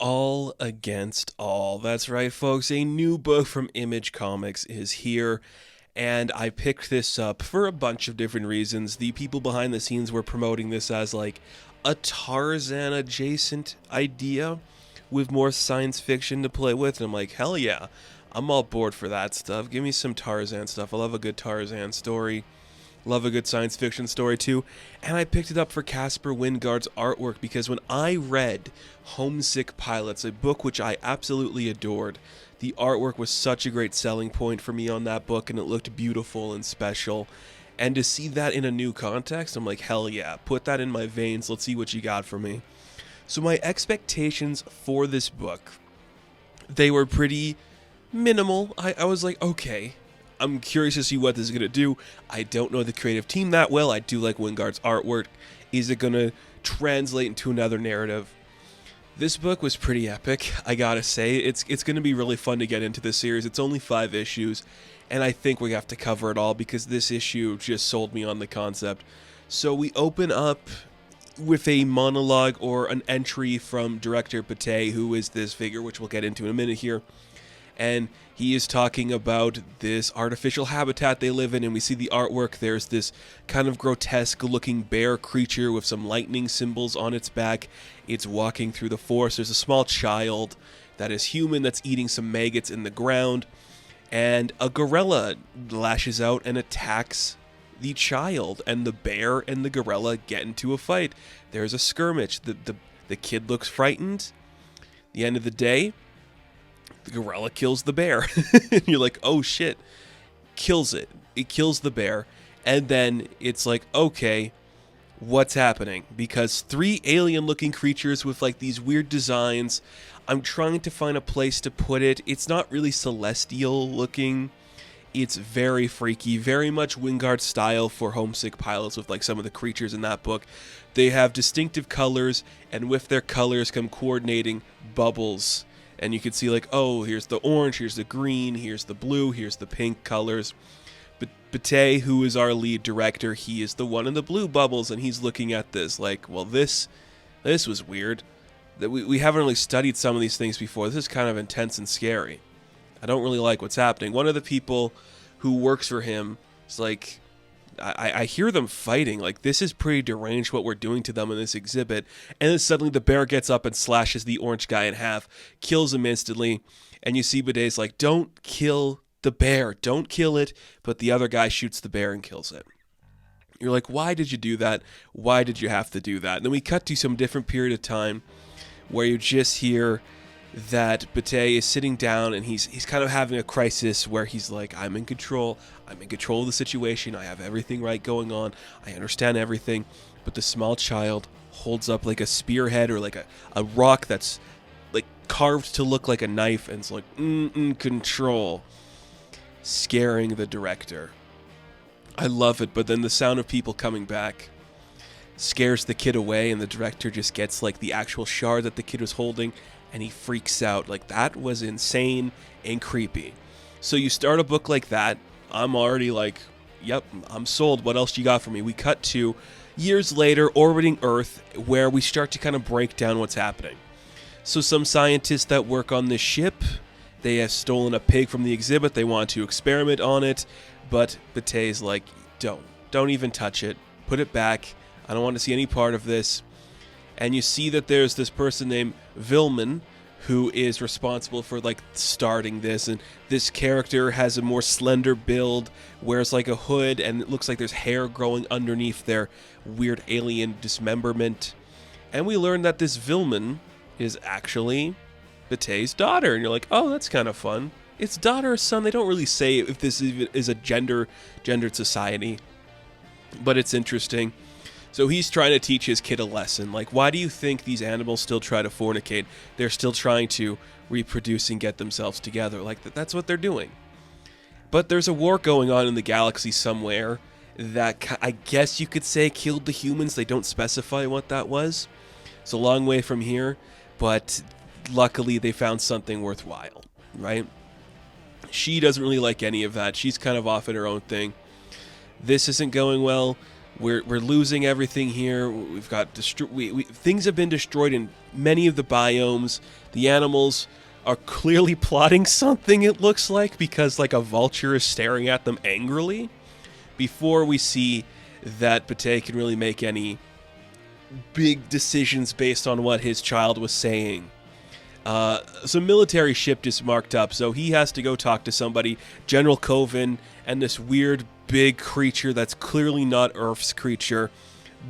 All Against All. That's right, folks. A new book from Image Comics is here, and I picked this up for a bunch of different reasons. The people behind the scenes were promoting this as like a Tarzan adjacent idea with more science fiction to play with, and I'm like, hell yeah, I'm all board for that stuff. Give me some Tarzan stuff. I love a good Tarzan story. Love a good science fiction story too. And I picked it up for Caspar Wingard's artwork because when I read Homesick Pilots, a book which I absolutely adored, the artwork was such a great selling point for me on that book, and it looked beautiful and special. And to see that in a new context, I'm like, hell yeah, put that in my veins. Let's see what you got for me. So my expectations for this book, they were pretty minimal. I was like, okay, I'm curious to see what this is going to do. I don't know the creative team that well. I do like Wingard's artwork. Is it going to translate into another narrative? This book was pretty epic, I gotta say. It's going to be really fun to get into this series. It's only 5 issues, and I think we have to cover it all because this issue just sold me on the concept. So we open up with a monologue or an entry from director Pate, who is this figure, which we'll get into in a minute here. And he is talking about this artificial habitat they live in, and we see the artwork. There's this kind of grotesque-looking bear creature with some lightning symbols on its back. It's walking through the forest. There's a small child that is human that's eating some maggots in the ground, and a gorilla lashes out and attacks the child, and the bear and the gorilla get into a fight. There's a skirmish. The kid looks frightened. At the end of the day, the gorilla kills the bear. And you're like, oh shit. Kills it. It kills the bear. And then it's like, okay, what's happening? Because 3 alien-looking creatures with like these weird designs. I'm trying to find a place to put it. It's not really celestial-looking. It's very freaky, very much Wingard style for Homesick Pilots with like some of the creatures in that book. They have distinctive colors, and with their colors come coordinating bubbles. And you can see like, oh, here's the orange, here's the green, here's the blue, here's the pink colors. But Pate, who is our lead director, he is the one in the blue bubbles, and he's looking at this like, well, this was weird. That we haven't really studied some of these things before. This is kind of intense and scary. I don't really like what's happening. One of the people who works for him is like, I hear them fighting. Like, this is pretty deranged what we're doing to them in this exhibit. And then suddenly the bear gets up and slashes the orange guy in half, kills him instantly. And you see Bidae's like, don't kill the bear. Don't kill it. But the other guy shoots the bear and kills it. You're like, why did you do that? Why did you have to do that? And then we cut to some different period of time where you just hear that Bidae is sitting down, and he's kind of having a crisis where he's like, I'm in control of the situation, I have everything right going on, I understand everything. But the small child holds up like a spearhead or like a rock that's like carved to look like a knife, and it's like, control, scaring the director. I love it. But then the sound of people coming back scares the kid away, and the director just gets like the actual shard that the kid was holding, and he freaks out. Like, that was insane and creepy. So you start a book like that, I'm already like, yep, I'm sold. What else you got for me? We cut to years later, orbiting Earth, where we start to kind of break down what's happening. So some scientists that work on this ship, they have stolen a pig from the exhibit. They want to experiment on it, but Bate's like, don't even touch it. Put it back. I don't want to see any part of this. And you see that there's this person named Vilman who is responsible for like starting this, and this character has a more slender build, wears like a hood, and it looks like there's hair growing underneath their weird alien dismemberment. And we learn that this Vilman is actually Bate's daughter, and you're like, oh, that's kind of fun. It's daughter or son. They don't really say if this is a gendered society, but it's interesting. So he's trying to teach his kid a lesson. Like, why do you think these animals still try to fornicate? They're still trying to reproduce and get themselves together. Like, that's what they're doing. But there's a war going on in the galaxy somewhere that I guess you could say killed the humans. They don't specify what that was. It's a long way from here, but luckily they found something worthwhile, right? She doesn't really like any of that. She's kind of off in her own thing. This isn't going well. we're losing everything here. We've got things have been destroyed in many of the biomes. The animals are clearly plotting something, it looks like, because like a vulture is staring at them angrily. Before we see that Pate can really make any big decisions based on what his child was saying. Some military ship just marked up, so he has to go talk to somebody, General Coven, and this weird big creature that's clearly not Earth's creature.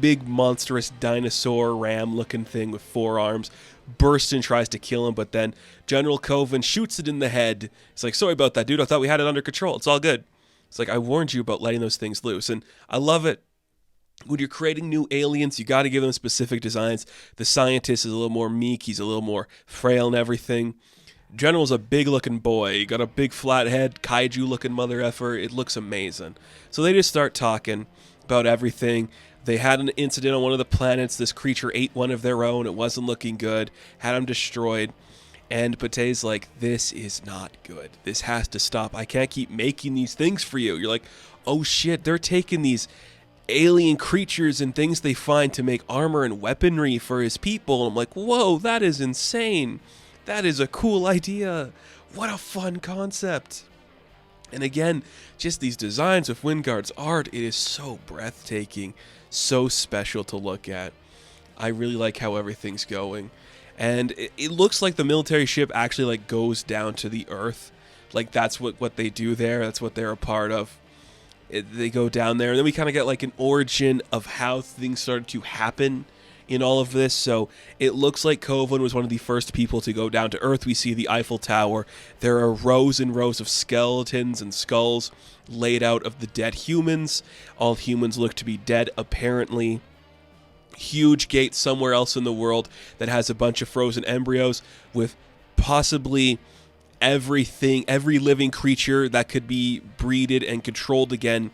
Big monstrous dinosaur ram looking thing with 4 arms. Bursts and tries to kill him, but then General Coven shoots it in the head. It's like, sorry about that, dude. I thought we had it under control. It's all good. It's like, I warned you about letting those things loose. And I love it. When you're creating new aliens, you got to give them specific designs. The scientist is a little more meek. He's a little more frail and everything. General's a big-looking boy. He got a big flat head, kaiju-looking mother effer. It looks amazing. So they just start talking about everything. They had an incident on one of the planets. This creature ate one of their own. It wasn't looking good. Had them destroyed. And Pate's like, this is not good. This has to stop. I can't keep making these things for you. You're like, oh shit, they're taking these alien creatures and things they find to make armor and weaponry for his people. I'm like, whoa, that is insane. That is a cool idea. What a fun concept. And again, just these designs with Wingard's art, it is so breathtaking, so special to look at. I really like how everything's going. And it looks like the military ship actually like goes down to the Earth. Like that's what they do there. That's what they're a part of. They go down there, and then we kind of get like an origin of how things started to happen in all of this. So it looks like Coven was one of the first people to go down to Earth. We see the Eiffel Tower. There are rows and rows of skeletons and skulls laid out of the dead humans. All humans look to be dead, apparently. Huge gate somewhere else in the world that has a bunch of frozen embryos with possibly every living creature that could be breeded and controlled again.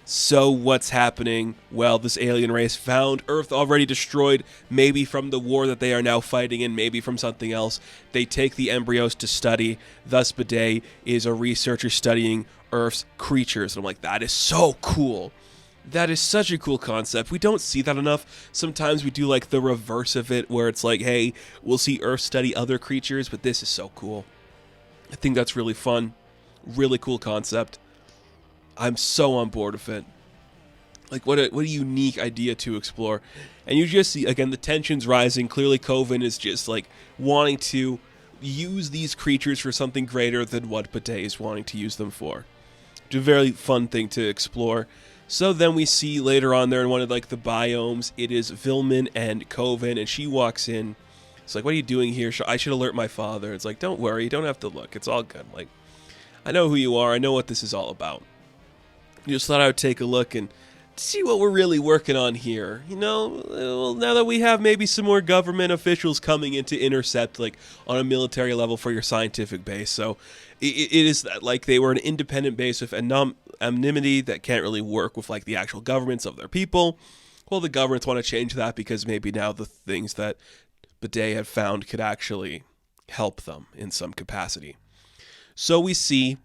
So what's happening? Well, this alien race found Earth already destroyed, maybe from the war that they are now fighting in, maybe from something else. They take the embryos to study. Thus, Bidet is a researcher studying Earth's creatures. And I'm like, that is so cool. That is such a cool concept. We don't see that enough. Sometimes we do like the reverse of it, where it's like, hey, we'll see Earth study other creatures, but this is so cool. I think that's really fun. Really cool concept. I'm so on board with it. Like, what a unique idea to explore. And you just see, again, the tensions rising. Clearly, Coven is just, like, wanting to use these creatures for something greater than what Bidet is wanting to use them for. It's a very fun thing to explore. So then we see later on there in one of, like, the biomes, it is Vilman and Coven, and she walks in. It's like, what are you doing here? I should alert my father. It's like, don't worry. You don't have to look. It's all good. Like, I know who you are. I know what this is all about. You just thought I would take a look and see what we're really working on here. You know, well, now that we have maybe some more government officials coming in to intercept, like, on a military level for your scientific base. So it is like they were an independent base with anonymity that can't really work with, like, the actual governments of their people. Well, the governments want to change that because maybe now the things that Bidet had found could actually help them in some capacity. So we see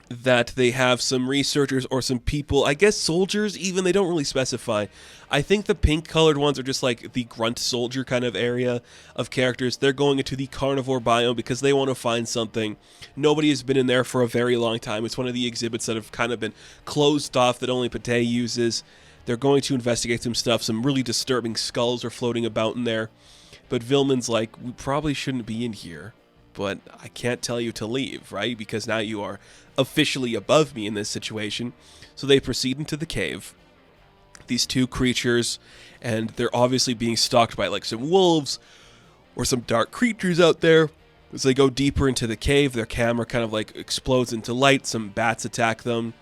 that they have some researchers or some people, I guess soldiers even, they don't really specify. I think the pink colored ones are just like the grunt soldier kind of area of characters. They're going into the carnivore biome because they want to find something. Nobody has been in there for a very long time. It's one of the exhibits that have kind of been closed off that only Bidet uses. They're going to investigate some stuff. Some really disturbing skulls are floating about in there. But Vilman's like, we probably shouldn't be in here, but I can't tell you to leave, right? Because now you are officially above me in this situation. So they proceed into the cave. These two creatures, and they're obviously being stalked by like some wolves or some dark creatures out there. As they go deeper into the cave, their camera kind of like explodes into light. Some bats attack them.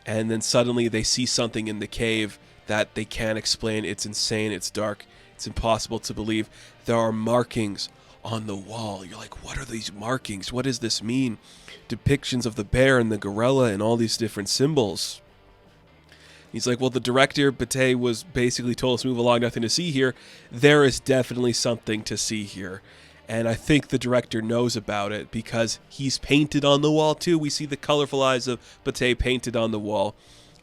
And then suddenly they see something in the cave that they can't explain. It's insane. It's dark. It's impossible to believe. There are markings on the wall. You're like, what are these markings? What does this mean? Depictions of the bear and the gorilla and all these different symbols. He's like, well, the director, Bidet, was basically told us to move along, nothing to see here. There is definitely something to see here. And I think the director knows about it because he's painted on the wall too. We see the colorful eyes of Bidet painted on the wall.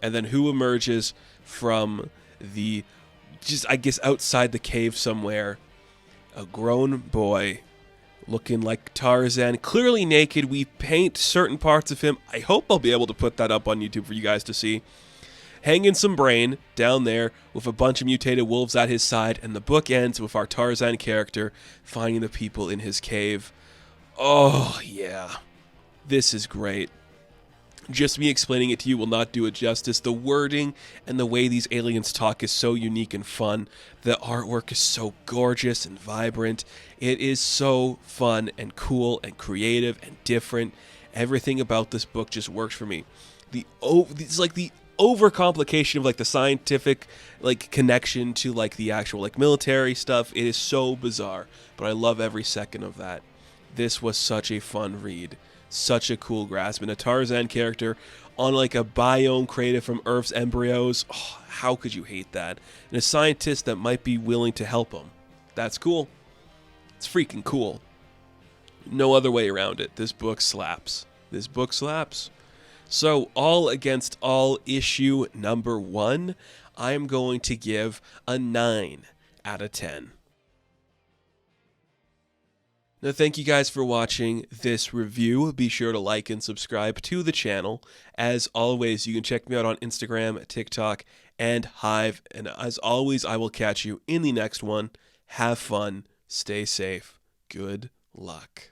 And then who emerges from the, just I guess outside the cave somewhere, a grown boy looking like Tarzan, clearly naked. We paint certain parts of him. I hope I'll be able to put that up on YouTube for you guys to see. Hanging some brain down there with a bunch of mutated wolves at his side, and the book ends with our Tarzan character finding the people in his cave. Oh, yeah. This is great. Just me explaining it to you will not do it justice. The wording and the way these aliens talk is so unique and fun. The artwork is so gorgeous and vibrant. It is so fun and cool and creative and different. Everything about this book just works for me. It's like the overcomplication of like the scientific like connection to like the actual like military stuff. It is so bizarre, but I love every second of that. This was such a fun read. Such a cool grasp, and a Tarzan character on like a biome created from Earth's embryos. Oh, how could you hate that? And a scientist that might be willing to help him. That's cool. It's freaking cool. No other way around it. This book slaps. This book slaps. So, All Against All issue number 1, I'm going to give a 9 out of 10. Now, thank you guys for watching this review. Be sure to like and subscribe to the channel. As always, you can check me out on Instagram, TikTok, and Hive. And as always, I will catch you in the next one. Have fun. Stay safe. Good luck.